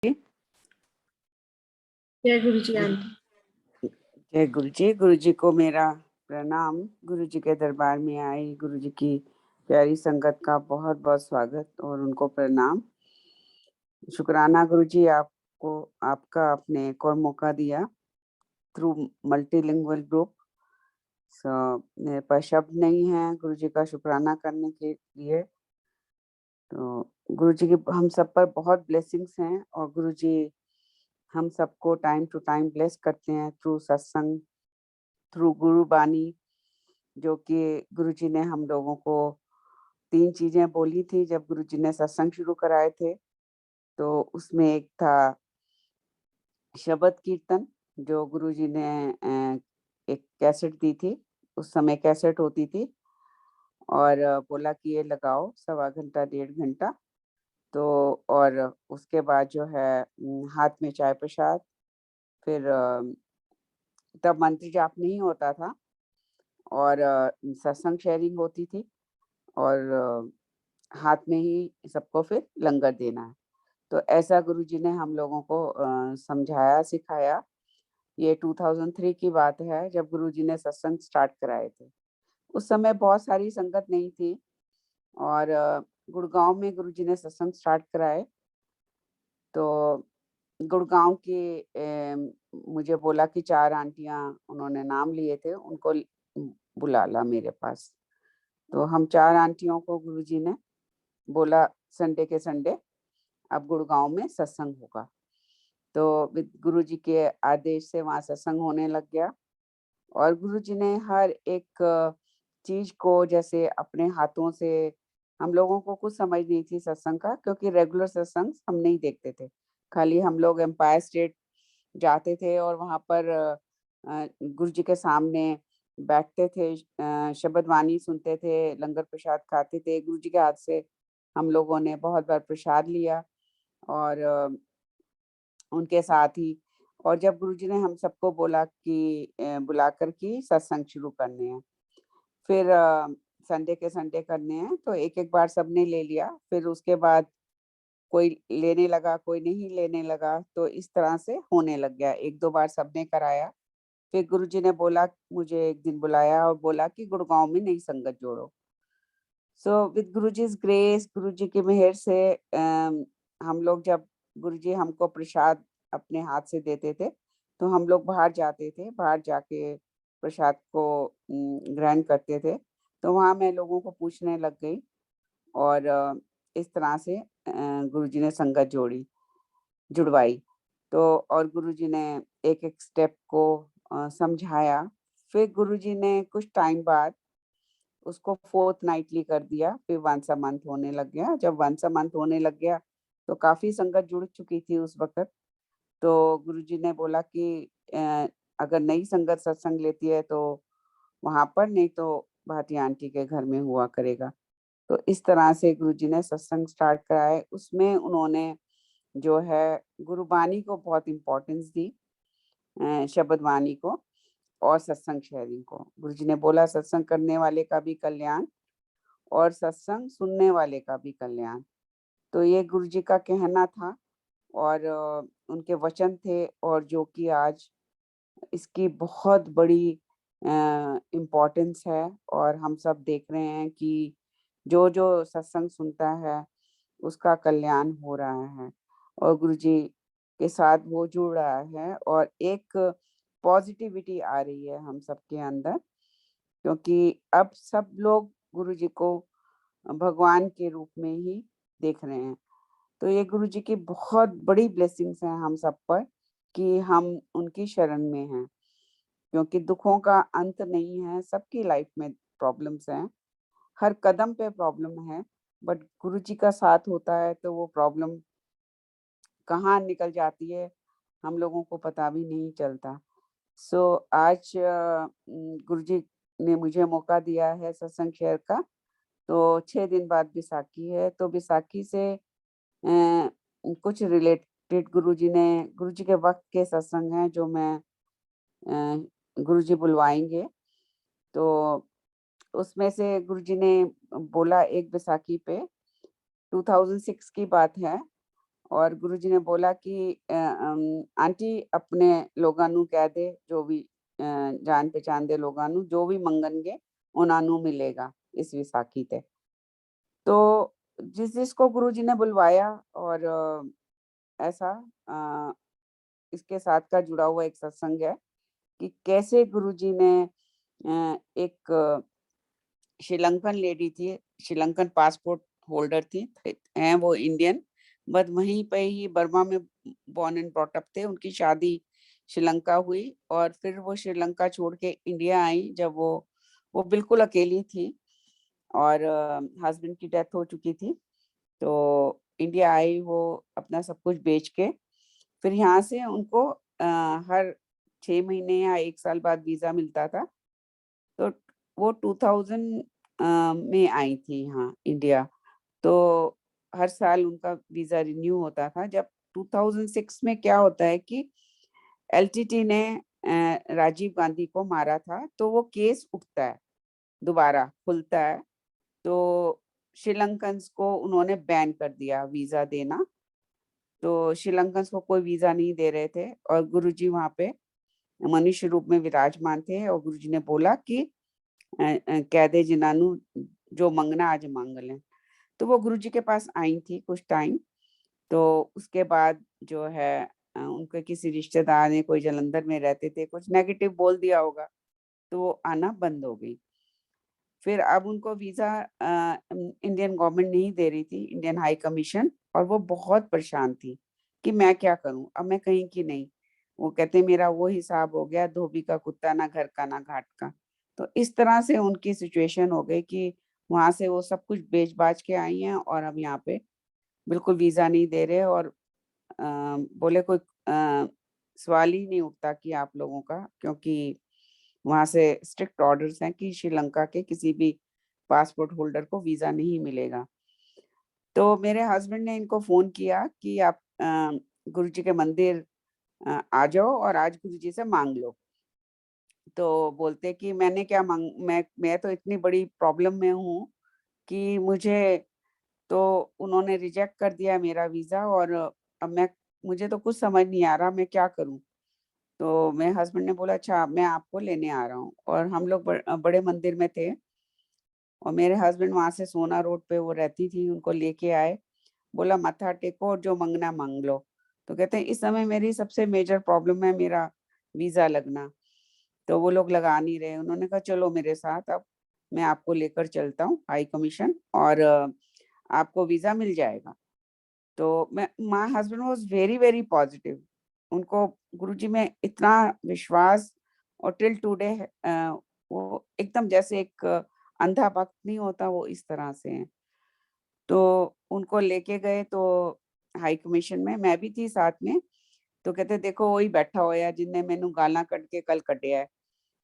जय गुरु जी आंटी। जय गुरु जी। गुरु जी को मेरा प्रणाम। गुरु जी के दरबार में आई गुरु जी की प्यारी संगत का बहुत बहुत स्वागत और उनको प्रणाम। शुक्राना गुरु जी, आपको आपका आपने एक और मौका दिया थ्रू मल्टीलिंगुअल ग्रुप। मेरे पास शब्द नहीं है गुरु जी का शुक्राना करने के लिए। तो गुरु जी की हम सब पर बहुत ब्लेसिंग्स हैं और गुरु जी हम सबको टाइम टू टाइम ब्लेस करते हैं थ्रू सत्संग, थ्रू गुरु बानी, जो कि गुरु जी ने हम लोगों को 3 चीजें बोली थी जब गुरु जी ने सत्संग शुरू कराए थे। तो उसमें एक था शबद कीर्तन, जो गुरु जी ने एक कैसेट दी थी, उस समय कैसेट होती थी, और बोला कि ये लगाओ 1.25 घंटा 1.5 घंटा। तो और उसके बाद जो है हाथ में चाय प्रसाद, फिर तब मंत्र जाप नहीं होता था और सत्संग शेयरिंग होती थी और हाथ में ही सबको फिर लंगर देना है। तो ऐसा गुरुजी ने हम लोगों को समझाया, सिखाया। ये 2003 की बात है जब गुरुजी ने सत्संग स्टार्ट कराए थे। उस समय बहुत सारी संगत नहीं थी और गुड़गांव में गुरुजी ने सत्संग स्टार्ट कराए। तो गुड़गांव की मुझे बोला कि 4 आंटियां, उन्होंने नाम लिए थे, उनको बुला ला मेरे पास। तो हम 4 आंटियों को गुरुजी ने बोला संडे के संडे अब गुड़गांव में सत्संग होगा। तो गुरुजी के आदेश से वहाँ सत्संग होने लग गया और गुरुजी ने हर एक चीज को जैसे अपने हाथों से, हम लोगों को कुछ समझ नहीं थी सत्संग का, क्योंकि रेगुलर सत्संग हम नहीं देखते थे। खाली हम लोग एम्पायर स्टेट जाते थे और वहाँ पर गुरुजी के सामने बैठते थे, शब्द वाणी सुनते थे, लंगर प्रसाद खाते थे। गुरुजी के हाथ से हम लोगों ने बहुत बार प्रसाद लिया और उनके साथ ही। और जब गुरुजी ने हम सबको बोला कि बुलाकर कि सत्संग शुरू करने हैं, फिर संडे के संडे करने हैं, तो एक एक बार सबने ले लिया। फिर उसके बाद कोई लेने लगा, कोई नहीं लेने लगा, तो इस तरह से होने लग गया। 1-2 बार सबने कराया। फिर गुरुजी ने बोला, मुझे एक दिन बुलाया और बोला कि गुड़गांव में नई संगत जोड़ो। सो विद गुरुजी's ग्रेस, गुरुजी की मेहर से हम लोग, जब गुरुजी हमको प्रसाद अपने हाथ से देते थे तो हम लोग बाहर जाते थे, बाहर जाके प्रसाद को ग्रहण करते थे। तो वहाँ मैं लोगों को पूछने लग गई और इस तरह से गुरुजी ने संगत जुड़वाई। तो और गुरुजी ने एक एक स्टेप को समझाया। फिर गुरुजी ने कुछ टाइम बाद उसको फोर्टनाइटली कर दिया, फिर वंस अ मंथ होने लग गया। जब वंस अ मंथ होने लग गया तो काफी संगत जुड़ चुकी थी उस वक्त। तो गुरुजी ने बोला कि अगर नई संगत सत्संग लेती है तो वहां पर, नहीं तो भाटी आंटी के घर में हुआ करेगा। तो इस तरह से गुरुजी ने सत्संग स्टार्ट कराए। उसमें उन्होंने जो है गुरुबानी को बहुत इम्पोर्टेंस दी, शब्द वाणी को और सत्संग शेयरिंग को। गुरुजी ने बोला सत्संग करने वाले का भी कल्याण और सत्संग सुनने वाले का भी कल्याण। तो ये गुरुजी का कहना था और उनके वचन थे, और जो कि आज इसकी बहुत बड़ी इम्पोर्टेंस है। और हम सब देख रहे हैं कि जो जो सत्संग सुनता है उसका कल्याण हो रहा है और गुरुजी के साथ वो जुड़ रहा है और एक पॉजिटिविटी आ रही है हम सबके अंदर, क्योंकि अब सब लोग गुरुजी को भगवान के रूप में ही देख रहे हैं। तो ये गुरुजी की बहुत बड़ी ब्लेसिंग्स हैं हम सब पर कि हम उनकी शरण में हैं, क्योंकि दुखों का अंत नहीं है। सबकी लाइफ में प्रॉब्लम्स हैं, हर कदम पे प्रॉब्लम है, बट गुरुजी का साथ होता है तो वो प्रॉब्लम कहाँ निकल जाती है हम लोगों को पता भी नहीं चलता। सो आज गुरुजी ने मुझे मौका दिया है सत्संग शेयर का। तो 6 दिन बाद बैसाखी है, तो बैसाखी से कुछ रिलेटेड गुरुजी के वक्त के सत्संग हैं जो मैं गुरुजी बुलवाएंगे। तो उसमें से गुरुजी ने बोला एक बैसाखी पे, 2006 की बात है, और गुरुजी ने बोला कि आंटी अपने लोगों ਨੂੰ ਕਹਿ ਦੇ जो भी जान पहचान दे लोगों ਨੂੰ जो भी मंगणगे ਉਹਨਾਂ ਨੂੰ मिलेगा इस विसाखी ते। तो जिसको गुरुजी ने बुलवाया और ऐसा इसके साथ का जुड़ा हुआ एक सत्संग है कि कैसे गुरुजी ने एक श्रीलंकन लेडी थी, श्रीलंकन पासपोर्ट होल्डर थी, हैं वो इंडियन, बट वहीं पे ही बर्मा में बॉर्न एंड ब्रॉट अप थे। उनकी शादी श्रीलंका हुई और फिर वो श्रीलंका छोड़ के इंडिया आई जब वो बिल्कुल अकेली थी और हस्बैंड की डेथ हो चुकी थी। तो इंडिया आई वो अपना सब कुछ बेच के, फिर यहाँ से उनको हर 6 महीने या 1 साल बाद वीजा मिलता था। तो वो 2000 में आई थी यहाँ इंडिया। तो हर साल उनका वीजा रिन्यू होता था। जब 2006 में क्या होता है कि एलटीटी ने राजीव गांधी को मारा था, तो वो केस उठता है, दोबारा खुलता है। तो श्रीलंकन्स को उन्होंने बैन कर दिया वीजा देना। तो श्रीलंकन्स को कोई वीजा नहीं दे रहे थे और गुरुजी वहां पे मनुष्य रूप में विराजमान थे और गुरुजी ने बोला कि कह दे जिन्होंने जो मंगना आज मांग लें। तो वो गुरुजी के पास आई थी कुछ टाइम। तो उसके बाद जो है उनके किसी रिश्तेदार ने, कोई जालंधर में रहते थे, कुछ नेगेटिव बोल दिया होगा, तो वो आना बंद हो गई। फिर अब उनको वीजा इंडियन गवर्नमेंट नहीं दे रही थी, इंडियन हाई कमीशन, और वो बहुत परेशान थी कि मैं क्या करूं, अब मैं कहीं की नहीं। वो कहते मेरा वो हिसाब हो गया, धोबी का कुत्ता ना घर का ना घाट का। तो इस तरह से उनकी सिचुएशन हो गई कि वहां से वो सब कुछ बेच बाच के आई हैं और अब यहाँ पे बिल्कुल वीजा नहीं दे रहे। और बोले कोई सवाल ही नहीं उठता कि आप लोगों का, क्योंकि वहां से स्ट्रिक्ट ऑर्डर्स हैं कि श्रीलंका के किसी भी पासपोर्ट होल्डर को वीजा नहीं मिलेगा। तो मेरे हस्बैंड ने इनको फोन किया कि आप गुरुजी के मंदिर आ जाओ और आज गुरुजी से मांग लो। तो बोलते कि मैंने क्या मांग, मैं तो इतनी बड़ी प्रॉब्लम में हूँ कि मुझे तो उन्होंने रिजेक्ट कर दिया मेरा वीजा और अब मुझे तो कुछ समझ नहीं आ रहा मैं क्या करूं। तो मेरे हस्बैंड ने बोला अच्छा मैं आपको लेने आ रहा हूँ। और हम लोग बड़े मंदिर में थे और मेरे हस्बैंड वहां से सोना रोड पे वो रहती थी, उनको लेके आए। बोला मत्था टेको और जो मांगना मांग लो। तो कहते हैं इस समय मेरी सबसे मेजर प्रॉब्लम है मेरा वीजा लगना। तो वो लोग लगा नहीं रहे। उन्होंने कहा चलो मेरे साथ, अब मैं आपको लेकर चलता हूँ हाई कमीशन और आपको वीजा मिल जाएगा। तो मैं my husband was very very positive. उनको गुरुजी में इतना विश्वास और टिल टुडे वो एकदम जैसे एक अंधा भक्त नहीं होता, वो इस तरह से हैं। तो उनको लेके गए तो हाई कमीशन में मैं भी थी साथ में। तो कहते देखो वही बैठा होया जिन्ने मैनू गालां कट के कल कटिया है।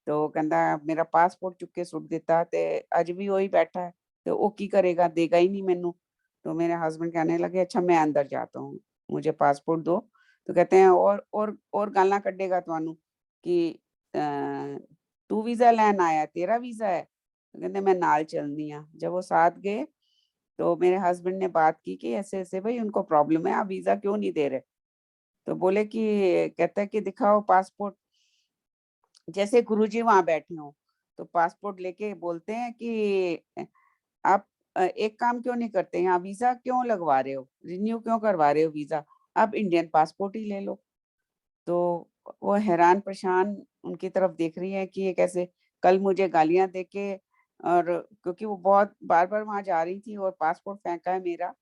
तो कहता मेरा पासपोर्ट चुक के सुट दिता ते अज भी वही बैठा है, तो वो की करेगा, देगा ही नहीं मैनू। तो मेरे हस्बैंड कहने लगे अच्छा मैं अंदर जाता हूँ, मुझे पासपोर्ट दो। तो कहते हैं और गालां कटेगा तुहानू कि तू वीजा लैन आया, तेरा वीजा है। तो कहते मैं नाल चलनी आ। जब वो साथ गए तो मेरे हस्बैंड ने बात की कि ऐसे ऐसे भाई उनको प्रॉब्लम है, आप वीजा क्यों नहीं दे रहे। तो बोले कि कहता है कि दिखाओ पासपोर्ट। जैसे गुरुजी वहां बैठे हो तो पासपोर्ट लेके बोलते हैं कि आप एक काम क्यों नहीं करते, यहाँ वीजा क्यों लगवा रहे हो, रिन्यू क्यों करवा रहे हो वीजा, आप इंडियन पासपोर्ट ही ले लो। तो वो हैरान परेशान उनकी तरफ देख रही है कि ये कैसे। कल मुझे गालियां देके, और क्योंकि वो बहुत बार बार वहां जा रही थी और पासपोर्ट फेंका है मेरा,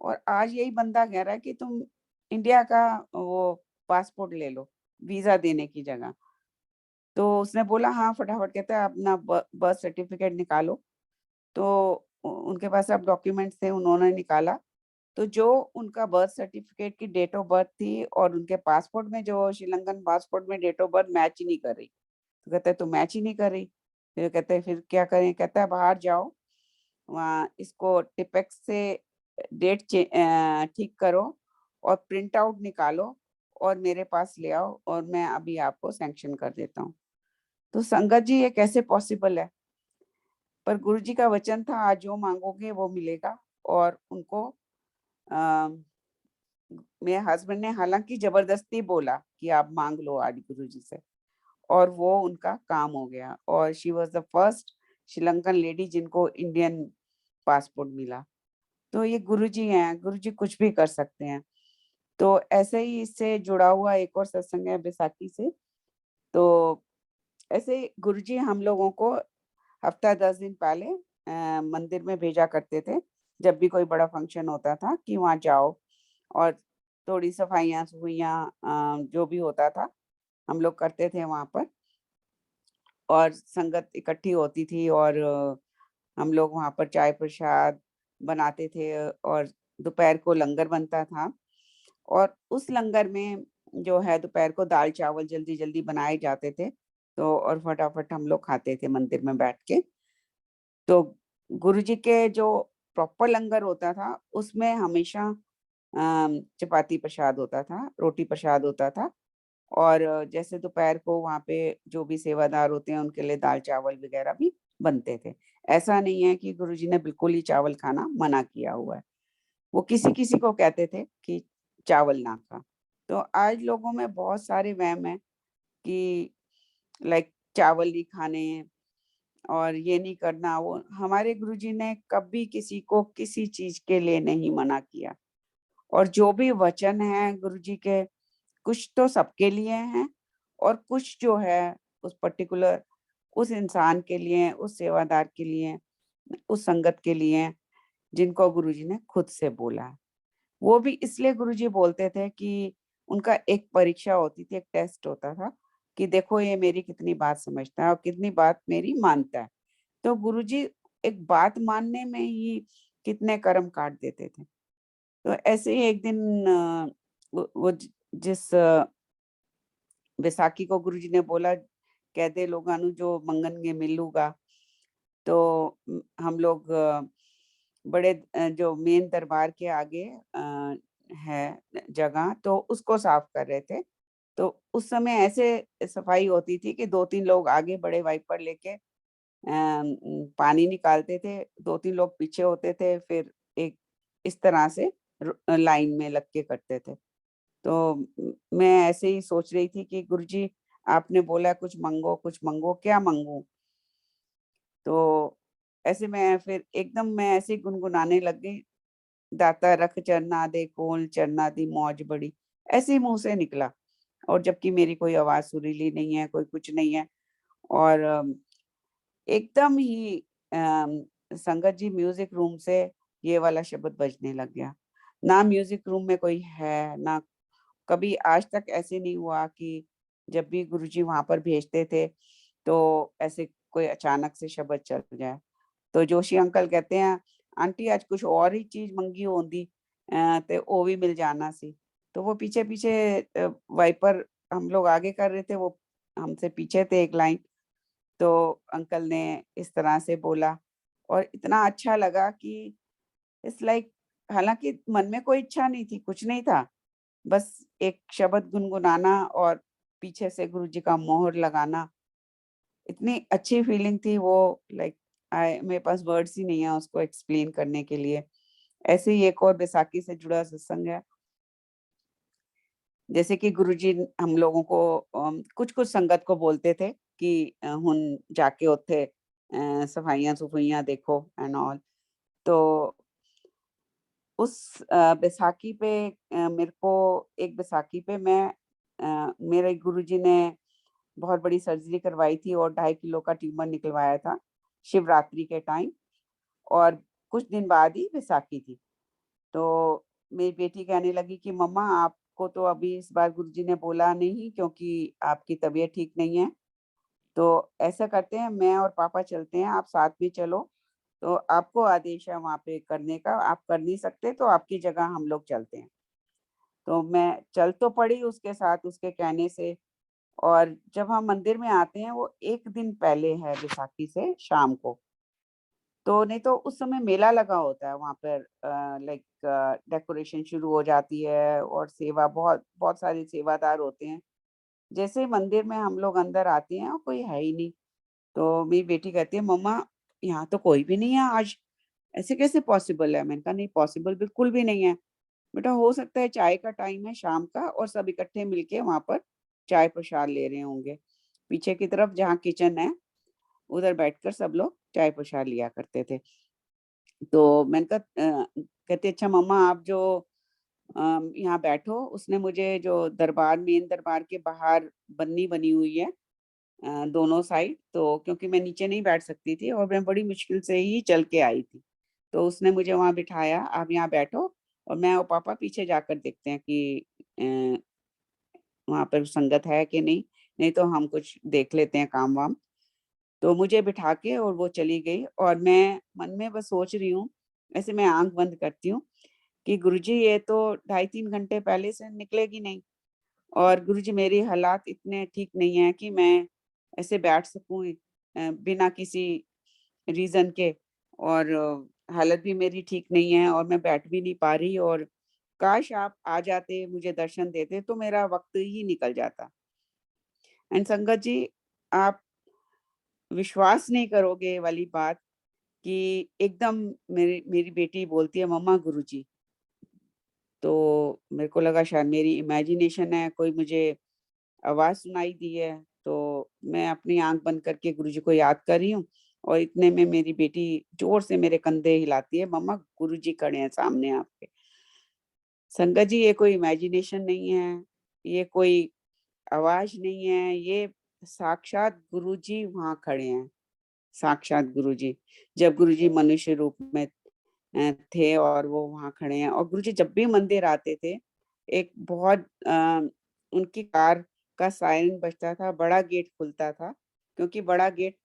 और आज यही बंदा कह रहा है कि तुम इंडिया का वो पासपोर्ट ले लो वीजा देने की जगह। तो उसने बोला हाँ फटाफट, कहता है अपना बर्थ सर्टिफिकेट निकालो। तो उनके पास अब डॉक्यूमेंट्स थे, उन्होंने निकाला। तो जो उनका बर्थ सर्टिफिकेट की डेट ऑफ बर्थ थी और उनके पासपोर्ट में जो श्रीलंकन पासपोर्ट में डेट ऑफ बर्थ मैच ही नहीं कर रही। तो कहता है तो मैच ही नहीं कर रही। फिर कहते हैं फिर क्या करें। कहता है बाहर जाओ, वहाँ इसको टिपेक्स से डेट ठीक करो और प्रिंट आउट निकालो और मेरे पास ले आओ और मैं अभी आपको सैंक्शन कर देता हूँ। तो संगत जी ये कैसे पॉसिबल है। पर गुरु जी का वचन था आज जो मांगोगे वो मिलेगा। और उनको मेरे हस्बैंड ने हालांकि जबरदस्ती बोला कि आप मांग लो आज गुरुजी से, और वो उनका काम हो गया। और she was the first Sri Lankan lady जिनको इंडियन पासपोर्ट मिला। तो ये गुरुजी हैं, गुरुजी कुछ भी कर सकते हैं। तो ऐसे ही इससे जुड़ा हुआ एक और सत्संग है बैसाखी से। तो ऐसे गुरुजी हम लोगों को हफ्ता 10 दिन पहले मंदिर में भेजा करते थे, जब भी कोई बड़ा फंक्शन होता था कि वहाँ जाओ, और थोड़ी सफाइयाँ सुफाइयाँ जो भी होता था हम लोग करते थे वहाँ पर, और संगत इकट्ठी होती थी, और हम लोग वहाँ पर चाय प्रसाद बनाते थे, और दोपहर को लंगर बनता था। और उस लंगर में जो है दोपहर को दाल चावल जल्दी जल्दी बनाए जाते थे, तो और फटाफट हम लोग खाते थे मंदिर में बैठ के। तो गुरुजी के जो प्रॉपर लंगर होता था उसमें हमेशा चपाती प्रसाद होता था, रोटी प्रसाद होता था। और जैसे दोपहर को वहाँ पे जो भी सेवादार होते हैं उनके लिए दाल चावल वगैरह भी बनते थे। ऐसा नहीं है कि गुरुजी ने बिल्कुल ही चावल खाना मना किया हुआ है। वो किसी किसी को कहते थे कि चावल ना खा। तो आज लोगों में बहुत सारे वहम है कि लाइक चावल नहीं खाने और ये नहीं करना। वो हमारे गुरुजी ने कभी किसी को किसी चीज के लिए नहीं मना किया। और जो भी वचन है गुरुजी के, कुछ तो सबके लिए हैं, और कुछ जो है उस पर्टिकुलर उस इंसान के लिए, उस सेवादार के लिए, उस संगत के लिए, जिनको गुरुजी ने खुद से बोला है। वो भी इसलिए गुरुजी बोलते थे कि उनका एक परीक्षा होती थी, एक टेस्ट होता था कि देखो ये मेरी कितनी बात समझता है और कितनी बात मेरी मानता है। तो गुरुजी एक बात मानने में ही कितने कर्म काट देते थे। तो ऐसे ही एक दिन जिस बैसाखी को गुरुजी ने बोला, कह दे लोगानु जो मंगनगे मिलूगा। तो हम लोग बड़े जो मेन दरबार के आगे है जगह, तो उसको साफ कर रहे थे। तो उस समय ऐसे सफाई होती थी कि 2-3 लोग आगे बड़े वाइपर लेके पानी निकालते थे, 2-3 लोग पीछे होते थे, फिर एक इस तरह से लाइन में लग के करते थे। तो मैं ऐसे ही सोच रही थी कि गुरुजी आपने बोला कुछ मंगो, क्या मांगू? तो ऐसे में फिर एकदम मैं ऐसे ही गुनगुनाने लग गई, दाता रख चरना दे कोल चरना दी मौज बड़ी, ऐसे ही मुंह से निकला। और जबकि मेरी कोई आवाज सुरीली नहीं है, कोई कुछ नहीं है। और एकदम ही संगत जी म्यूजिक रूम से ये वाला शब्द बजने लग गया। ना म्यूजिक रूम में कोई है, ना कभी आज तक ऐसे नहीं हुआ कि जब भी गुरुजी वहां पर भेजते थे तो ऐसे कोई अचानक से शब्द चल जाए। तो जोशी अंकल कहते हैं, आंटी आज कुछ और ही चीज मंगी होंदी ते ओ भी मिल जाना सी। तो वो पीछे पीछे वाइपर हम लोग आगे कर रहे थे, वो हमसे पीछे थे एक लाइन। तो अंकल ने इस तरह से बोला, और इतना अच्छा लगा कि इट्स लाइक, हालांकि मन में कोई इच्छा नहीं थी, कुछ नहीं था, बस एक शब्द गुनगुनाना और पीछे से गुरुजी का मोहर लगाना। इतनी अच्छी फीलिंग थी वो, लाइक आई मेरे पास वर्ड्स ही नहीं है उसको एक्सप्लेन करने के लिए। ऐसे ही एक और बैसाखी से जुड़ा सत्संग है। जैसे कि गुरुजी हम लोगों को कुछ कुछ संगत को बोलते थे कि हुन जाके उत्थे सफाइयां सुफाइयां देखो एंड ऑल। तो उस बैसाखी पे मेरे को एक बैसाखी पे मेरे गुरुजी ने बहुत बड़ी सर्जरी करवाई थी और 2.5 किलो का ट्यूमर निकलवाया था शिवरात्रि के टाइम। और कुछ दिन बाद ही बैसाखी थी। तो मेरी बेटी कहने लगी कि मम्मा आपको तो अभी इस बार गुरुजी ने बोला नहीं क्योंकि आपकी तबीयत ठीक नहीं है। तो ऐसा करते हैं, मैं और पापा चलते हैं, आप साथ में चलो। तो आपको आदेश है वहाँ पे करने का, आप कर नहीं सकते तो आपकी जगह हम लोग चलते हैं। तो मैं चल तो पड़ी उसके साथ उसके कहने से। और जब हम मंदिर में आते हैं वो 1 दिन पहले है बैसाखी से शाम को। तो नहीं तो उस समय मेला लगा होता है वहाँ पर, लाइक डेकोरेशन शुरू हो जाती है और सेवा बहुत बहुत सारे सेवादार होते हैं। जैसे ही मंदिर में हम लोग अंदर आते हैं और कोई है ही नहीं। तो मेरी बेटी कहती है, मम्मा यहाँ तो कोई भी नहीं है आज, ऐसे कैसे पॉसिबल है? मैंने कहा नहीं, पॉसिबल बिल्कुल भी नहीं है। बेटा हो सकता है चाय का टाइम है शाम का और सब इकट्ठे मिलके वहां पर चाय प्रसाद ले रहे होंगे। पीछे की तरफ जहाँ किचन है उधर बैठकर सब लोग चाय प्रसाद लिया करते थे। तो मैंने कहा कहती अच्छा मम्मा आप जो यहाँ बैठो। उसने मुझे जो दरबार मेन दरबार के बाहर बन्नी बनी हुई है दोनों साइड, तो क्योंकि मैं नीचे नहीं बैठ सकती थी और मैं बड़ी मुश्किल से ही चल के आई थी, तो उसने मुझे वहां बिठाया, आप यहाँ बैठो और मैं और पापा पीछे जाकर देखते हैं कि वहां पर संगत है कि नहीं, नहीं तो हम कुछ देख लेते हैं काम वाम। तो मुझे बिठा के और वो चली गई और मैं मन में बस सोच रही हूँ, ऐसे मैं आंख बंद करती हूँ कि गुरुजी ये तो 2.5-3 घंटे पहले से निकलेगी नहीं और गुरुजी मेरी हालात इतने ठीक नहीं है कि मैं ऐसे बैठ सकूं बिना किसी रीजन के, और हालत भी मेरी ठीक नहीं है और मैं बैठ भी नहीं पा रही, और काश आप आ जाते मुझे दर्शन देते तो मेरा वक्त ही निकल जाता। एंड संगत जी, आप विश्वास नहीं करोगे ये वाली बात कि एकदम मेरी मेरी बेटी बोलती है मम्मा गुरुजी। तो मेरे को लगा शायद मेरी इमेजिनेशन है, कोई मुझे आवाज सुनाई दी है। तो मैं अपनी आंख बंद करके गुरुजी को याद कर रही हूँ और इतने में मेरी बेटी जोर से मेरे कंधे हिलाती है, मम्मा गुरुजी खड़े हैं सामने आपके। संगत जी ये कोई इमेजिनेशन नहीं है, ये कोई आवाज नहीं है, ये साक्षात गुरुजी वहां खड़े हैं। साक्षात गुरुजी, जब गुरुजी मनुष्य रूप में थे और वो वहां खड़े हैं। और गुरुजी जब भी मंदिर आते थे, एक बहुत उनकी कार का सायरन बजता था, बड़ा गेट खुलता था, क्योंकि बड़ा गेट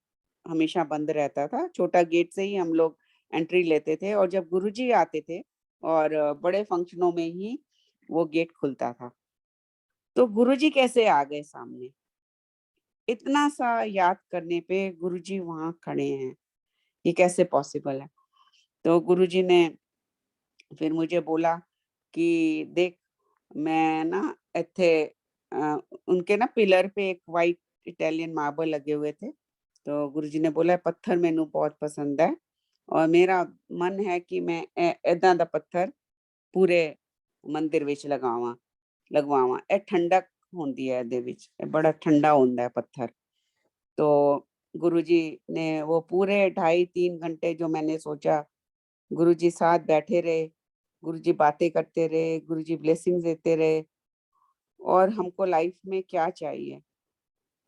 हमेशा बंद रहता था, छोटा गेट से ही हम लोग एंट्री लेते थे, और जब गुरुजी आते थे और बड़े फंक्शनों में ही वो गेट खुलता था। तो गुरुजी कैसे आ गए सामने, इतना सा याद करने पे गुरुजी वहां खड़े हैं, ये कैसे पॉसिबल है। तो गुरुजी ने फिर मुझे बोला कि देख, मैं ना इत्थे उनके ना पिलर पे एक वाइट इटालियन मार्बल लगे हुए थे। तो गुरुजी ने बोला पत्थर मैनू बहुत पसंद है और मेरा मन है कि मैं ਏਦਾਂ ਦਾ पत्थर पूरे मंदिर विच लगवावां। ਇਹ ठंडक ਹੁੰਦੀ है ਇਹਦੇ ਵਿੱਚ, ਇਹ बड़ा ठंडा ਹੁੰਦਾ है पत्थर। तो गुरुजी ने वो पूरे 2.5-3 घंटे जो मैंने सोचा, गुरुजी साथ बैठे रहे, गुरुजी बातें करते रहे, गुरुजी ब्लेसिंग्स देते रहे, और हमको लाइफ में क्या चाहिए।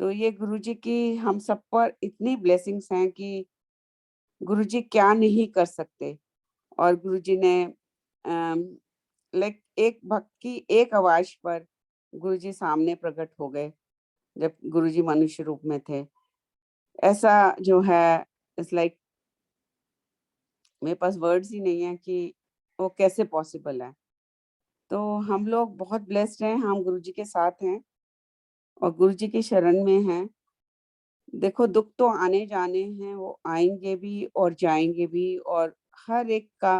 तो ये गुरुजी की हम सब पर इतनी ब्लेसिंग्स हैं कि गुरुजी क्या नहीं कर सकते। और गुरुजी ने लाइक एक भक्त की एक आवाज पर गुरुजी सामने प्रकट हो गए जब गुरुजी मनुष्य रूप में थे। ऐसा जो है, इट्स लाइक मेरे पास वर्ड्स ही नहीं है कि वो कैसे पॉसिबल है। तो हम लोग बहुत ब्लेस्ड हैं, हम गुरुजी के साथ हैं और गुरुजी की शरण में हैं। देखो दुख तो आने जाने हैं, वो आएंगे भी और जाएंगे भी, और हर एक का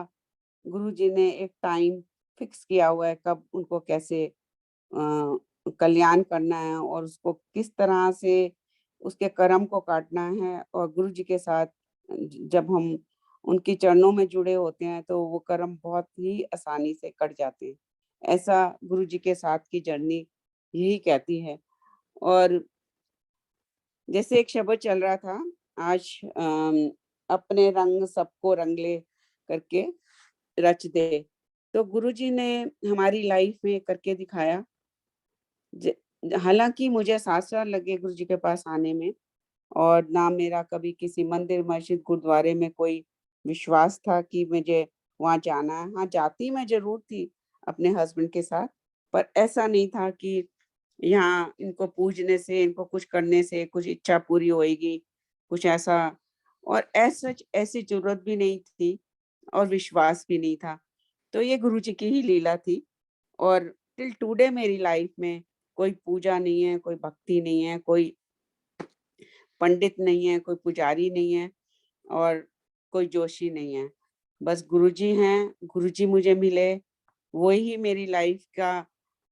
गुरुजी ने एक टाइम फिक्स किया हुआ है कब उनको कैसे कल्याण करना है और उसको किस तरह से उसके कर्म को काटना है। और गुरुजी के साथ जब हम उनके चरणों में जुड़े होते हैं तो वो कर्म बहुत ही आसानी से कट जाते हैं। ऐसा गुरुजी के साथ की जर्नी यही कहती है। और जैसे एक शब्द चल रहा था आज, अपने रंग सबको रंग ले करके रच दे। तो गुरुजी ने हमारी लाइफ में करके दिखाया। हालांकि मुझे 7 साल लगे गुरुजी के पास आने में, और ना मेरा कभी किसी मंदिर मस्जिद गुरुद्वारे में कोई विश्वास था कि मुझे वहां जाना है। हाँ, जाती मैं जरूर थी अपने हस्बैंड के साथ, पर ऐसा नहीं था कि यहाँ इनको पूजने से, इनको कुछ करने से कुछ इच्छा पूरी होएगी, कुछ ऐसा। और ऐसी जरूरत भी नहीं थी और विश्वास भी नहीं था। तो ये गुरुजी की ही लीला थी। और टिल टुडे मेरी लाइफ में कोई पूजा नहीं है, कोई भक्ति नहीं है, कोई पंडित नहीं है, कोई पुजारी नहीं है और कोई जोशी नहीं है। बस गुरुजी हैं, गुरुजी मुझे मिले, वही मेरी लाइफ का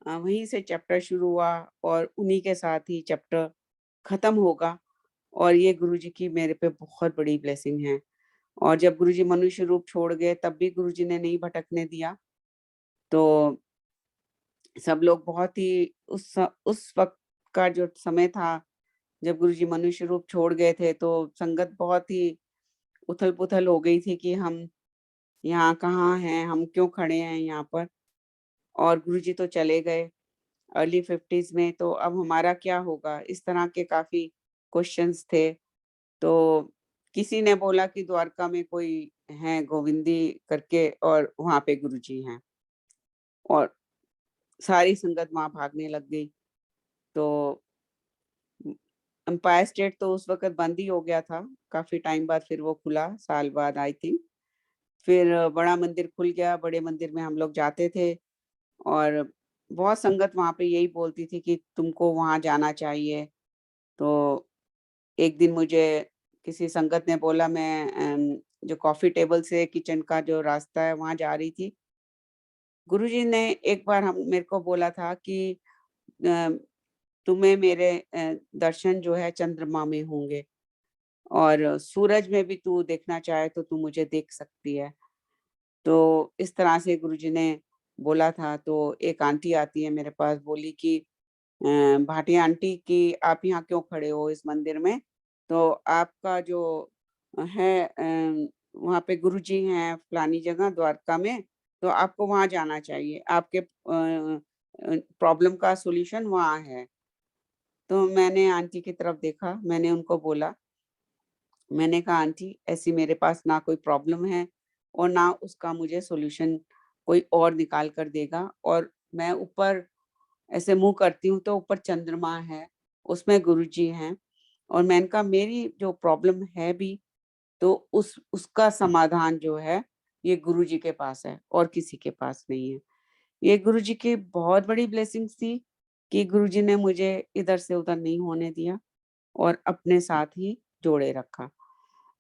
वहीं से चैप्टर शुरू हुआ और उन्हीं के साथ ही चैप्टर खत्म होगा। और ये गुरुजी की मेरे पे बहुत बड़ी ब्लेसिंग है। और जब गुरुजी मनुष्य रूप छोड़ गए तब भी गुरुजी ने नहीं भटकने दिया। तो सब लोग बहुत ही उस वक़्त का जो समय था, जब गुरुजी मनुष्य रूप छोड़ गए थे, तो संगत बहुत ही उथल-पुथल हो गई थी कि हम यहाँ कहाँ हैं? हम क्यों खड़े हैं यहाँ पर? और गुरुजी तो चले गए अर्ली 50s में, तो अब हमारा क्या होगा? इस तरह के काफ़ी क्वेश्चन्स थे। तो किसी ने बोला कि द्वारका में कोई हैं गोविंदी करके और वहाँ पे गुरुजी हैं, और सारी संगत वहाँ भागने लग गई। तो एम्पायर स्टेट तो उस वक़्त बंद ही हो गया था, काफ़ी टाइम बाद फिर वो खुला, साल बाद आई थिंक। फिर बड़ा मंदिर खुल गया, बड़े मंदिर में हम लोग जाते थे, और बहुत संगत वहाँ पे यही बोलती थी कि तुमको वहाँ जाना चाहिए। तो एक दिन मुझे किसी संगत ने बोला, मैं जो कॉफ़ी टेबल से किचन का जो रास्ता है वहाँ जा रही थी। गुरुजी ने एक बार हम मेरे को बोला था कि अ, तुम्हें मेरे दर्शन जो है चंद्रमा में होंगे, और सूरज में भी तू देखना चाहे तो तू मुझे देख सकती है। तो इस तरह से गुरुजी ने बोला था। तो एक आंटी आती है मेरे पास, बोली कि भाटिया आंटी कि आप यहाँ क्यों खड़े हो इस मंदिर में? तो आपका जो है वहाँ पे गुरुजी हैं फलानी जगह द्वारका में, तो आपको वहाँ जाना चाहिए। आपके प्रॉब्लम का सॉल्यूशन वहाँ है। तो मैंने आंटी की तरफ देखा, मैंने उनको बोला, मैंने कहा आंटी ऐसी मेरे पास ना कोई प्रॉब्लम है और ना उसका मुझे सॉल्यूशन कोई और निकाल कर देगा, और मैं ऊपर ऐसे मुँह करती हूँ तो ऊपर चंद्रमा है, उसमें गुरुजी हैं, और मैंने कहा मेरी जो प्रॉब्लम है भी, तो उसका समाधान जो है ये गुरुजी के पास है और किसी के पास नहीं है। ये गुरुजी की बहुत बड़ी ब्लेसिंग्स थी कि गुरुजी ने मुझे इधर से उधर नहीं होने दिया और अपने साथ ही जोड़े रखा।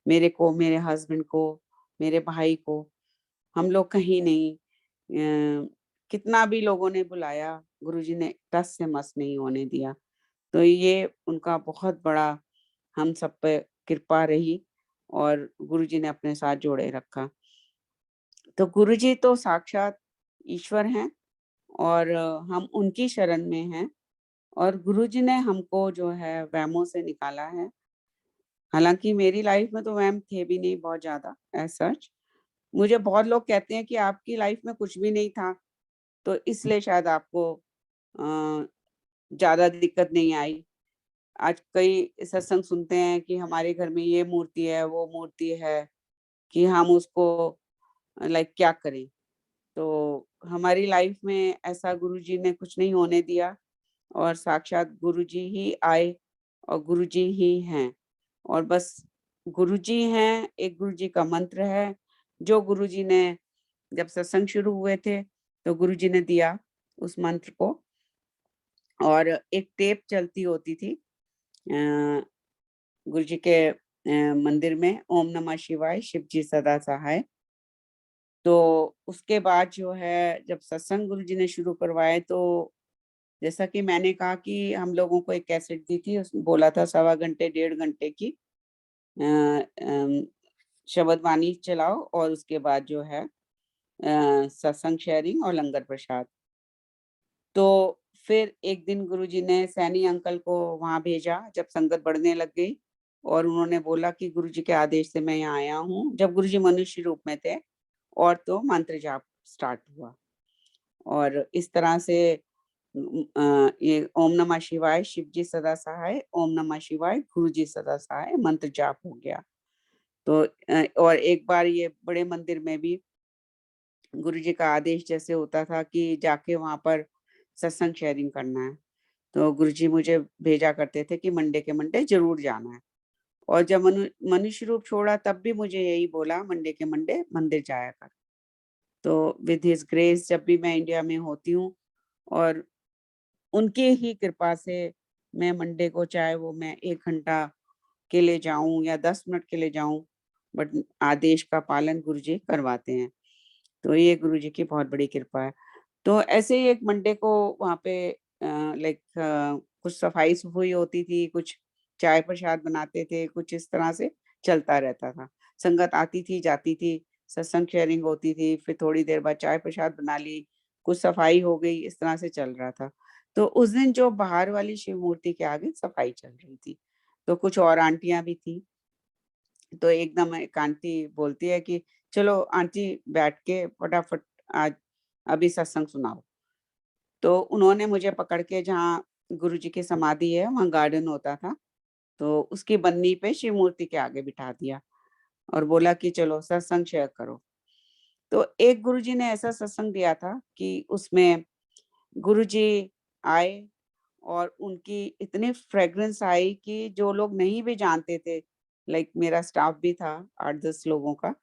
मेरे को, मेरे हस्बैंड को, मेरे भाई को, हम लोग कहीं नहीं, कितना भी लोगों ने बुलाया, गुरुजी ने टस से मस नहीं होने दिया। तो ये उनका बहुत बड़ा हम सब पे कृपा रही, और गुरुजी ने अपने साथ जोड़े रखा। तो गुरुजी तो साक्षात ईश्वर हैं, और हम उनकी शरण में हैं, और गुरुजी ने हमको जो है वहमों से निकाला है। हालाँकि मेरी लाइफ में तो वहम थे भी नहीं बहुत ज़्यादा एज़ सच। मुझे बहुत लोग कहते हैं कि आपकी लाइफ में कुछ भी नहीं था, तो इसलिए शायद आपको अ, ज़्यादा दिक्कत नहीं आई। आज कई सत्संग सुनते हैं कि हमारे घर में ये मूर्ति है, वो मूर्ति है, कि हम उसको लाइक क्या करें? तो हमारी लाइफ में ऐसा गुरुजी ने कुछ नहीं होने दिया, और साक्षात गुरुजी ही आए और गुरुजी ही हैं, और बस गुरुजी हैं, एक गुरुजी का मंत्र है, जो गुरुजी ने जब सत्संग शुरू हुए थे, तो गुरुजी ने दिया उस मंत्र को, और एक टेप चलती होती थी गुरुजी के मंदिर में, ओम नमः शिवाय, शिव जी सदा सहाय। तो उसके बाद जो है जब सत्संग गुरुजी ने शुरू करवाए, तो जैसा कि मैंने कहा कि हम लोगों को एक कैसेट दी थी, उसमें बोला था 1.25 घंटे 1.5 घंटे की अ, अम, शब्द वाणी चलाओ, और उसके बाद जो है सत्संग शेयरिंग और लंगर प्रसाद। तो फिर एक दिन गुरुजी ने सैनी अंकल को वहाँ भेजा जब संगत बढ़ने लग गई, और उन्होंने बोला कि गुरुजी के आदेश से मैं यहाँ आया हूँ, जब गुरुजी मनुष्य रूप में थे, और तो मंत्र जाप स्टार्ट हुआ, और इस तरह से ये ओम नमः शिवाय, शिव जी सदा सहाय, ओम नमः शिवाय, गुरु जी सदा सहाय मंत्र जाप हो गया। तो और एक बार ये बड़े मंदिर में भी गुरुजी का आदेश जैसे होता था कि जाके वहाँ पर सत्संग शेयरिंग करना है। तो गुरुजी मुझे भेजा करते थे कि मंडे के मंडे ज़रूर जाना है, और जब मनुष्य रूप छोड़ा तब भी मुझे यही बोला, मंडे के मंडे मंदिर जाया कर। तो विद हिज ग्रेस जब भी मैं इंडिया में होती हूँ, और उनकी ही कृपा से मैं मंडे को, चाहे वो मैं 1 घंटा के लिए जाऊँ या 10 मिनट के लिए जाऊँ, बट आदेश का पालन गुरुजी करवाते हैं। तो ये गुरुजी की बहुत बड़ी कृपा है। तो ऐसे ही एक मंडे को वहाँ पे लाइक कुछ सफाई-सफाई होती थी, कुछ चाय प्रसाद बनाते थे, कुछ इस तरह से चलता रहता था। संगत आती थी, जाती थी, सत्संग शेयरिंग होती थी, फिर थोड़ी देर बाद चाय प्रसाद बना ली, कुछ सफाई हो गई, इस तरह से चल रहा था। तो उस दिन जो बाहर वाली शिव मूर्ति के आगे सफाई चल रही थी, तो कुछ और आंटियां भी थी। तो एकदम एक आंटी बोलती है कि चलो आंटी बैठ के फटाफट आज अभी सत्संग सुनाओ। तो उन्होंने मुझे पकड़ के, जहाँ गुरुजी की समाधि है वहाँ गार्डन होता था, तो उसकी बन्नी पे शिव मूर्ति के आगे बिठा दिया और बोला कि चलो सत्संग शेयर करो। तो एक गुरुजी ने ऐसा सत्संग दिया था कि उसमें गुरुजी आए और उनकी इतनी फ्रेग्रेंस आई कि जो लोग नहीं भी जानते थे, लाइक मेरा स्टाफ भी था 8-10 लोगों का,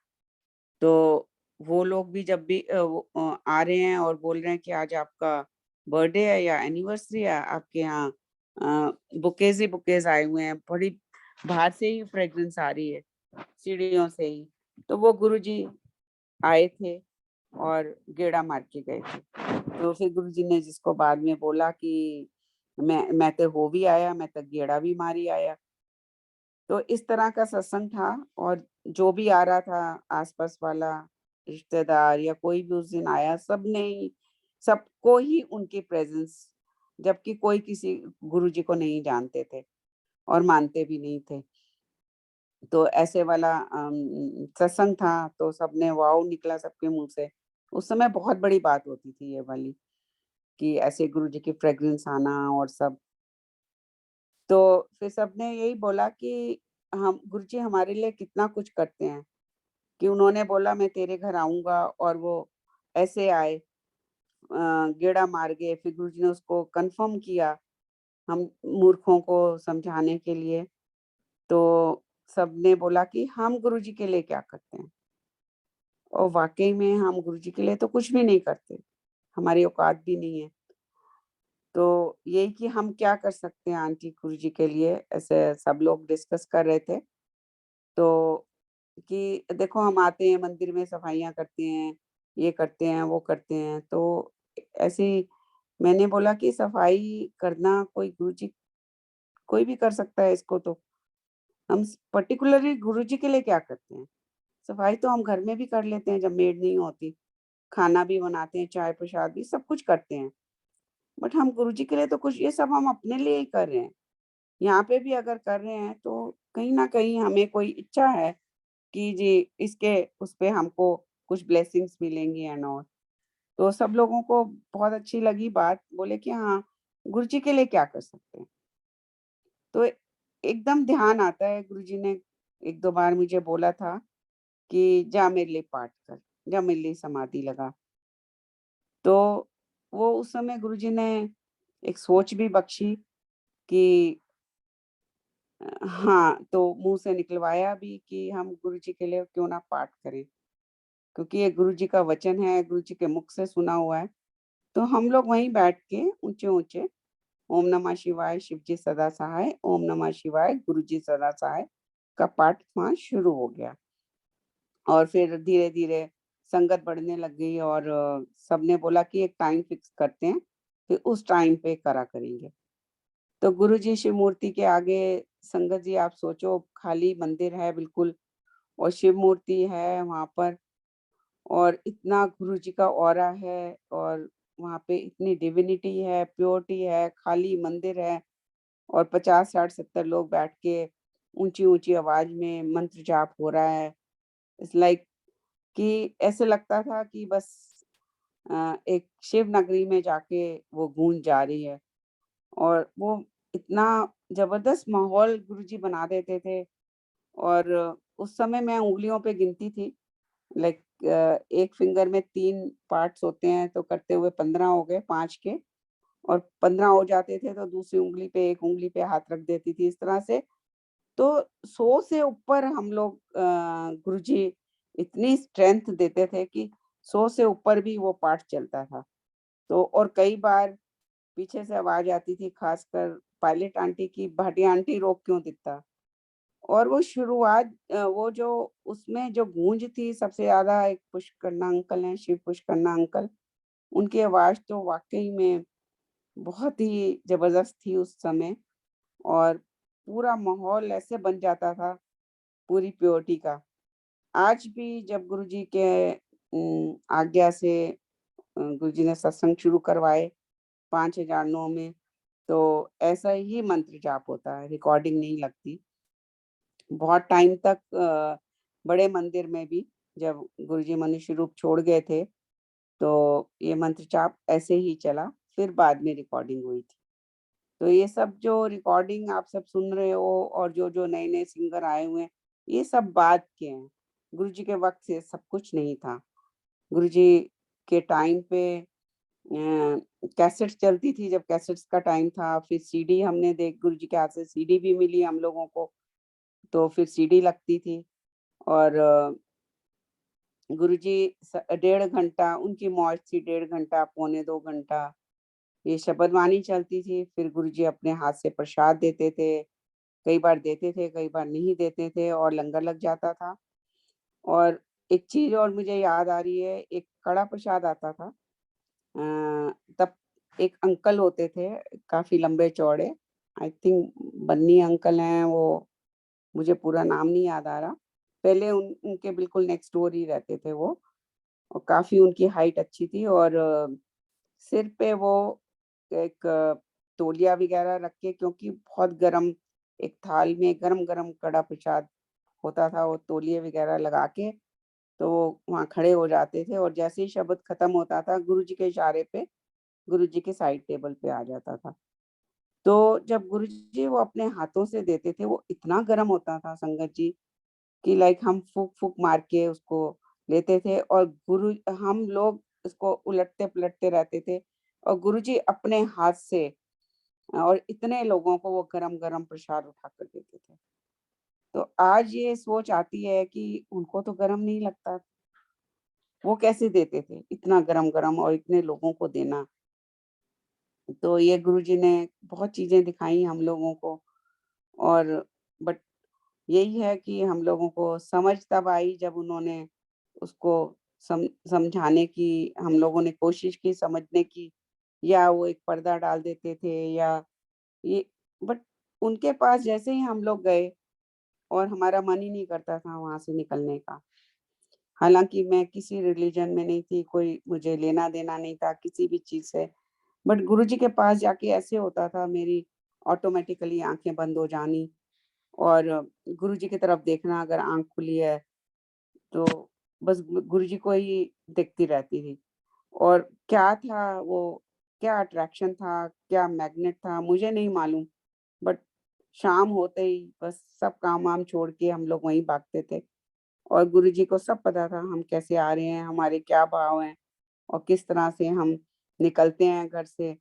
तो वो लोग भी जब भी आ रहे हैं और बोल रहे हैं कि आज आपका बर्थडे है या एनिवर्सरी है, आपके यहाँ बुकेज ही बुकेज आए हुए हैं, बड़ी बाहर से ही फ्रेग्रेंस आ रही है, सीढ़ियों से ही। तो वो गुरुजी आए थे और गेड़ा मार के गए थे। तो फिर गुरुजी ने जिसको बाद में बोला कि मैं तो हो भी आया, मैं तो गेड़ा भी मारी आया। तो इस तरह का सत्संग था और जो भी आ रहा था आसपास वाला रिश्तेदार या कोई भी उस दिन आया, सबको ही उनकी प्रेजेंस, जबकि कोई किसी गुरुजी को नहीं जानते थे और मानते भी नहीं थे। तो ऐसे वाला सत्संग था, तो सबने वाओ निकला सबके मुंह से। उस समय बहुत बड़ी बात होती थी ये वाली, कि ऐसे गुरुजी की फ्रेग्रेंस आना और सब। तो फिर सबने यही बोला कि हम गुरुजी हमारे लिए कितना कुछ करते हैं, कि उन्होंने बोला मैं तेरे घर आऊंगा और वो ऐसे आए, गेड़ा मार गए। फिर गुरुजी ने उसको कंफर्म किया हम मूर्खों को समझाने के लिए। तो सबने बोला कि हम गुरुजी के लिए क्या करते हैं, और वाकई में हम गुरुजी के लिए तो कुछ भी नहीं करते, हमारी औकात भी नहीं है। तो यही कि हम क्या कर सकते हैं आंटी गुरुजी के लिए, ऐसे सब लोग डिस्कस कर रहे थे। तो कि देखो हम आते हैं मंदिर में, सफाइयाँ करते हैं, ये करते हैं, वो करते हैं। तो ऐसे ही मैंने बोला कि सफाई करना कोई गुरुजी, कोई भी कर सकता है इसको, तो हम पर्टिकुलरली गुरुजी के लिए क्या करते हैं? सफाई तो हम घर में भी कर लेते हैं जब मेड नहीं होती, खाना भी बनाते हैं, चाय प्रसाद भी सब कुछ करते हैं। बट हम गुरुजी के लिए तो कुछ, ये सब हम अपने लिए ही कर रहे हैं। यहाँ पे भी अगर कर रहे हैं तो कहीं न कहीं हमें कोई इच्छा है कि जी इसके उस पे हमको कुछ ब्लेसिंग्स मिलेंगी एंड ऑल। तो सब लोगों को बहुत अच्छी लगी बात, बोले कि हाँ, गुरुजी के लिए क्या कर सकते हैं। तो एकदम ध्यान आता है, गुरुजी ने 1-2 बार मुझे बोला था कि जा मेरे लिए पाठ कर, जा मेरे लिए समाधि लगा। तो वो उस समय गुरुजी ने एक सोच भी बख्शी कि हाँ, तो मुँह से निकलवाया भी कि हम गुरुजी के लिए क्यों ना पाठ करें, क्योंकि ये गुरुजी का वचन है, गुरुजी के मुख से सुना हुआ है। तो हम लोग वहीं बैठ के ऊँचे-ऊँचे ओम नमः शिवाय, शिव जी सदा सहाय, ओम नमः शिवाय, गुरु जी सदा सहाय का पाठ वहाँ शुरू हो गया। और फिर धीरे-धीरे संगत बढ़ने लग गई और सबने बोला कि एक टाइम फिक्स करते हैं, फिर उस टाइम पे करा करेंगे। तो गुरुजी शिव मूर्ति के आगे, संगत जी आप सोचो, खाली मंदिर है बिल्कुल और शिव मूर्ति है वहाँ पर, और इतना गुरुजी का ऑरा है और वहाँ पे इतनी डिविनिटी है, प्योरिटी है, खाली मंदिर है और 50, 60, 70 लोग बैठ के ऊँची-ऊँची आवाज़ में मंत्र जाप हो रहा है। इट्स लाइक कि ऐसे लगता था कि बस एक शिव नगरी में जाके वो गूंज जा रही है। और वो इतना ज़बरदस्त माहौल गुरुजी बना देते थे। और उस समय मैं उँगलियों पे गिनती थी, लाइक एक फिंगर में 3 पार्ट्स होते हैं, तो करते हुए 15 हो गए 5 के, और 15 हो जाते थे तो दूसरी उँगली पे, एक उँगली पे हाथ रख देती थी, इस तरह से। तो 100 से ऊपर हम लोग गुरुजी इतनी स्ट्रेंथ देते थे कि 100 से ऊपर भी वो पाठ चलता था। तो और कई बार पीछे से आवाज़ आती थी, खासकर पायलट आंटी की, "भाटिया आंटी रोक क्यों दित्ता?" और वो शुरुआत वो जो उसमें जो गूंज थी सबसे ज़्यादा, एक पुष्करना अंकल हैं, शिव पुष्करना अंकल, उनकी आवाज़ तो वाक़ई में बहुत ही ज़बरदस्त थी उस समय। और पूरा माहौल ऐसे बन जाता था पूरी प्योरिटी का। आज भी जब गुरुजी के आज्ञा से गुरुजी ने सत्संग शुरू करवाए 5009 में। तो ऐसा ही मंत्र जाप होता है, रिकॉर्डिंग नहीं लगती। बहुत टाइम तक बड़े मंदिर में भी जब गुरुजी मनुष्य रूप छोड़ गए थे, तो ये मंत्र जाप ऐसे ही चला, फिर बाद में रिकॉर्डिंग हुई थी। तो ये सब जो रिकॉर्डिंग आप सब सुन रहे हो और जो नए-नए सिंगर आए हुए हैं, ये सब बाद के हैं। गुरुजी के वक़्त से सब कुछ नहीं था। गुरुजी के टाइम पे कैसेट्स चलती थी, जब कैसेट्स का टाइम था, फिर सीडी हमने देख गुरुजी के हाथ से सीडी भी मिली हम लोगों को, तो फिर सीडी लगती थी और गुरुजी 1.5 घंटा उनकी मौज थी, 1.5 घंटा, पौने 2 घंटा ये शब्द वाणी चलती थी। फिर गुरुजी अपने हाथ से प्रसाद देते थे, कई बार देते थे, कई बार नहीं देते थे और लंगर लग जाता था। और एक चीज़ और मुझे याद आ रही है, एक कड़ा प्रसाद आता था। तब एक अंकल होते थे, काफ़ी लंबे-चौड़े, आई थिंक बन्नी अंकल हैं वो, मुझे पूरा नाम नहीं याद आ रहा। पहले उनके बिल्कुल नेक्स्ट डोर ही रहते थे वो और काफ़ी उनकी हाइट अच्छी थी और सिर पे वो एक तौलिया वगैरह रख के, क्योंकि बहुत गरम एक थाल में गरम-गरम कड़ा प्रसाद होता था, वो तौलिए वगैरह लगा के, तो वो वहाँ खड़े हो जाते थे और जैसे ही शब्द खत्म होता था, गुरुजी के इशारे पे गुरुजी के साइड टेबल पे आ जाता था। तो जब गुरुजी वो अपने हाथों से देते थे, वो इतना गरम होता था संगत जी कि लाइक हम फूँक-फूँक मार के उसको लेते थे और गुरु हम लोग उसको उलटते-पलटते रहते थे और गुरुजी अपने हाथ से और इतने लोगों को वो गरम-गरम प्रसाद उठा कर देते थे। तो आज ये सोच आती है कि उनको तो गरम नहीं लगता, वो कैसे देते थे इतना गरम-गरम और इतने लोगों को देना। तो ये गुरुजी ने बहुत चीज़ें दिखाई हम लोगों को और बट यही है कि हम लोगों को समझ तब आई जब उन्होंने उसको समझाने की हम लोगों ने कोशिश की समझने की, या वो एक पर्दा डाल देते थे या ये, बट उनके पास जैसे ही हम लोग गए और हमारा मन ही नहीं करता था वहाँ से निकलने का। हालाँकि मैं किसी रिलीजन में नहीं थी, कोई मुझे लेना-देना नहीं था किसी भी चीज़ से, बट गुरुजी के पास जाके ऐसे होता था, मेरी ऑटोमैटिकली आँखें बंद हो जानी और गुरुजी की तरफ देखना, अगर आँख खुली है तो बस गुरुजी को ही देखती रहती थी। और क्या था वो, क्या अट्रैक्शन था, क्या मैग्नेट था, मुझे नहीं मालूम, बट शाम होते ही बस सब काम-वाम छोड़ के हम लोग वहीं भागते थे और गुरुजी को सब पता था हम कैसे आ रहे हैं, हमारे क्या भाव हैं और किस तरह से हम निकलते हैं घर से।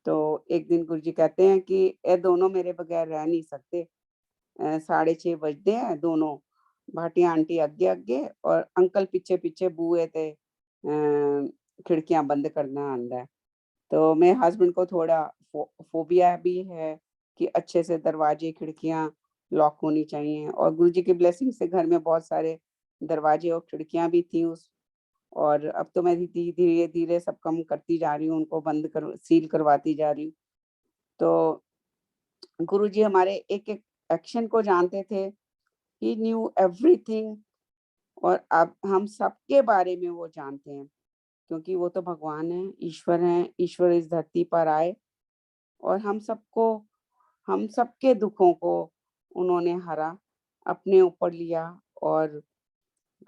तो एक दिन गुरुजी कहते हैं कि ये दोनों मेरे बगैर रह नहीं सकते। 6:30 बजते हैं दोनों, भाटिया आंटी अग्गे-अग्गे और अंकल पीछे-पीछे बूहे ते खिड़कियाँ बंद करना आंदा है। तो मेरे हस्बैंड को थोड़ा फ़ोबिया भी है कि अच्छे से दरवाजे, खिड़कियाँ लॉक होनी चाहिए और गुरुजी की ब्लेसिंग से घर में बहुत सारे दरवाजे और खिड़कियाँ भी थी उस, और अब तो मैं धीरे-धीरे सब कम करती जा रही हूँ, उनको बंद सील करवाती जा रही हूँ। तो गुरुजी हमारे एक-एक एक्शन को जानते थे। ही न्यू एवरीथिंग और अब हम सबके बारे में वो जानते हैं, क्योंकि वो तो भगवान हैं, ईश्वर हैं, ईश्वर इस धरती पर आए और हम सबके दुखों को उन्होंने हरा, अपने ऊपर लिया और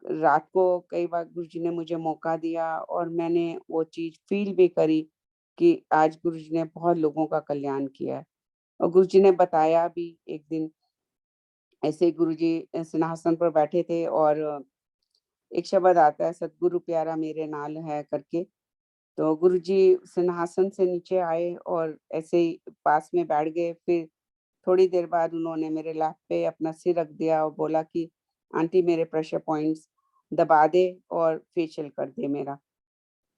रात को कई बार गुरुजी ने मुझे मौका दिया और मैंने वो चीज़ फ़ील भी करी कि आज गुरुजी ने बहुत लोगों का कल्याण किया है। और गुरुजी ने बताया भी एक दिन, ऐसे ही गुरुजी सिंहासन पर बैठे थे और एक शब्द आता है, सतगुरु प्यारा मेरे नाल है करके। तो गुरुजी सिंहासन से नीचे आए और ऐसे ही पास में बैठ गए। फिर थोड़ी देर बाद उन्होंने मेरे लैप पे अपना सिर रख दिया और बोला कि आंटी मेरे प्रेशर पॉइंट्स दबा दे और फेशियल कर दे मेरा।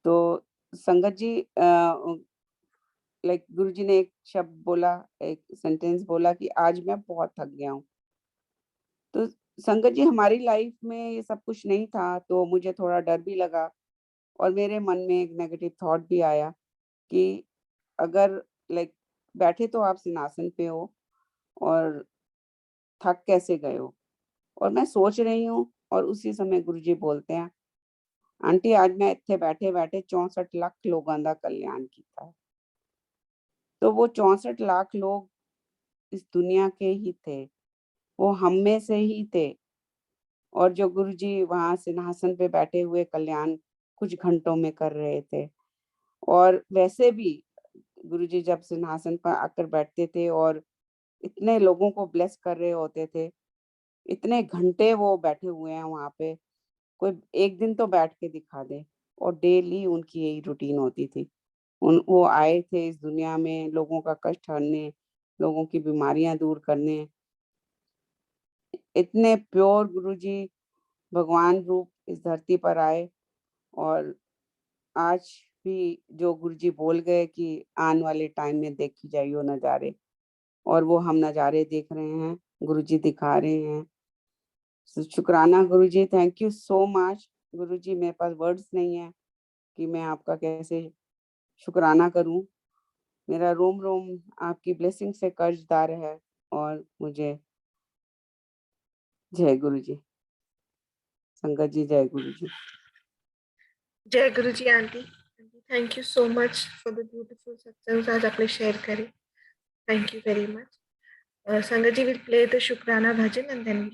तो संगत जी लाइक गुरुजी ने एक शब्द बोला, एक सेंटेंस बोला कि आज मैं बहुत थक गया हूँ। तो संगत जी हमारी लाइफ में ये सब कुछ नहीं था, तो मुझे थोड़ा डर भी लगा और मेरे मन में एक नेगेटिव थॉट भी आया कि अगर लाइक बैठे तो आप सिंहासन पे हो और थक कैसे गए हो? और मैं सोच रही हूँ और उसी समय गुरुजी बोलते हैं, आंटी आज मैं इत्थे बैठे बैठे 64 लाख लोगों का कल्याण किया। तो वो 64 लाख लोग इस दुनिया के ही थे, वो हम में से ही थे। और जो गुरुजी वहां सिंहासन पे बैठे हुए कल्याण कुछ घंटों में कर रहे थे। और वैसे भी गुरुजी जब सिंहासन पर आकर बैठते थे और इतने लोगों को ब्लेस कर रहे होते थे, इतने घंटे वो बैठे हुए हैं वहां पे, कोई एक दिन तो बैठ के दिखा दे। और डेली उनकी यही रूटीन होती थी। वो आए थे इस दुनिया में लोगों का कष्ट हरने, लोगों की बीमारियां दूर करने। इतने प्योर गुरुजी भगवान रूप इस धरती पर आए। और आज भी जो गुरुजी बोल गए कि आने वाले टाइम में देखी जाइयो नज़ारे, और वो हम नज़ारे देख रहे हैं, गुरुजी दिखा रहे हैं। शुक्राना गुरुजी, थैंक यू सो मच गुरुजी। मेरे पास वर्ड्स नहीं है कि मैं आपका कैसे शुक्राना करूं। मेरा रोम रोम आपकी ब्लेसिंग से कर्जदार है। और मुझे जय गुरुजी। संगत जी जय गुरुजी। जय Guruji aunty. Thank you so much for the beautiful सत्संग आज आपने शेयर करे। Thank you very much. संगत जी विल प्ले द शुक्राना भजन एंड देन